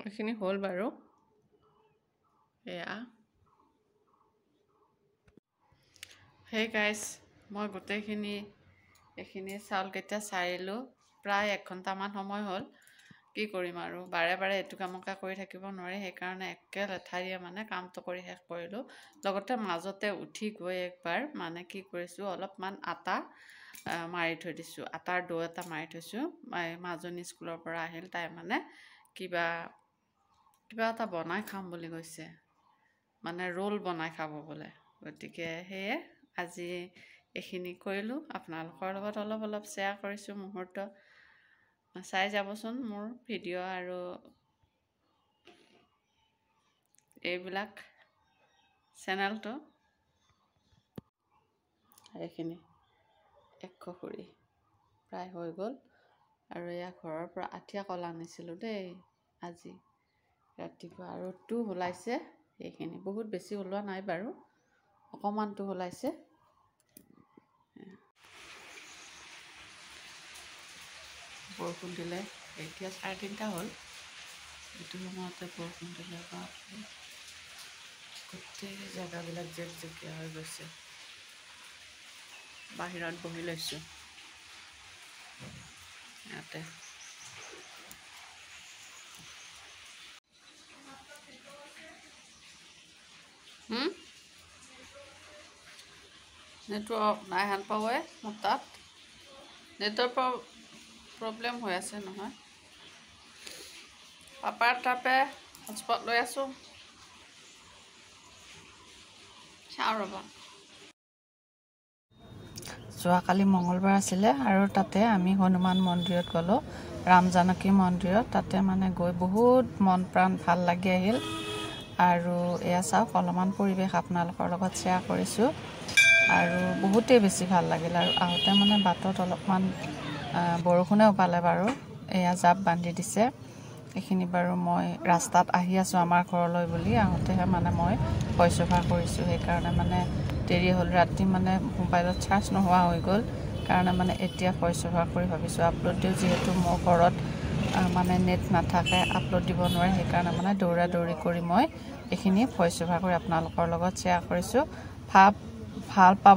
এইখিনি হ'ল বাৰু এয়া হে গাইছ মই গোটেইখিনি এইখিনি চাউলকেইটা চাৰিলোঁ প্ৰায় 1 ঘণ্টামান সময় হ'ল কি কৰিম আৰু বাৰে বাৰে এইটো কামকে কৰি থাকিব নোৱাৰি সেইকাৰণে একে লেঠাৰিয়ে মানে কামটো কৰি শেষ কৰিলোঁ লগতে মাজতে উঠি গৈ একবাৰ মানে কি কৰিছোঁ অলপমান আটা মাৰি থৈ দিছোঁ আটাৰ ডো এটা মাৰি থৈছোঁ মাজনী স্কুলৰ পৰা আহিল তাই মানে কিবা এটা বনাই খাম বুলি কৈছে মানে ৰোল বনাই খাব বোলে গতিকে সেয়ে আজি এইখিনি কৰিলোঁ আপোনালোকৰ লগত অলপ শ্বেয়াৰ কৰিছোঁ মুহূৰ্ত চাই যাবচোন মোৰ ভিডিঅ' আৰু এইবিলাক চেনেলটো এইখিনি 1 খুৰী প্ৰায় হৈ গ'ল আৰু এয়া ঘৰৰ পৰা আঠিয়া কল আনিছিলোঁ দেই আজি ৰাতিপুৱা আৰু টো ওলাইছে এইখিনি বহুত বেছি ওলোৱা নাই বাৰু অকমানটো ওলাইছে বৰষুণ দিলে এতিয়া 3:30 হ'ল এইটো সময়তে বৰষুণ দিলে গোটেই জেগাবিলাক জেকজেকীয়া হৈ গৈছে বাহিৰত বহি লৈছোঁ ইয়াতে নেটৱৰ্ক নাই হান পাৱে মোৰ তাত নেটৱৰ্ক প্ৰব্লেম হৈ আছে নহয় পাপাৰ তাপে হটস্পট লৈ আছোঁ চাওঁ ৰ'বা যোৱাকালি মঙ্গলবাৰ আছিলে আৰু তাতে আমি হনুমান মন্দিৰত গ'লোঁ ৰাম জানকী মন্দিৰত তাতে মানে গৈ বহুত মন প্ৰাণ ভাল লাগি আহিল আৰু এয়া চাওক অলপমান পৰিৱেশ আপোনালোকৰ লগত শ্বেয়াৰ কৰিছোঁ আৰু বহুতেই বেছি ভাল লাগিল আৰু আহোঁতে মানে বাটত অলপমান বৰষুণেও পালে বাৰু এয়া জাপ বান্ধি দিছে এইখিনি বাৰু মই ৰাস্তাত আহি আছোঁ আমাৰ ঘৰলৈ বুলি আহোঁতেহে মানে মই ভইচ অভাৰ কৰিছোঁ সেইকাৰণে মানে দেৰি হ'ল ৰাতি মানে মোবাইলত চাৰ্জ নোহোৱা হৈ গ'ল কাৰণে মানে এতিয়া ভইচ অভাৰ কৰি ভাবিছোঁ আপলোড দিওঁ যিহেতু মোৰ ঘৰত মানে নেট নাথাকে আপলোড দিব নোৱাৰে সেইকাৰণে মানে দৌৰা দৌৰি কৰি মই এইখিনি ভইচ অভাৰ কৰি আপোনালোকৰ লগত শ্বেয়াৰ কৰিছোঁ ভাল পাব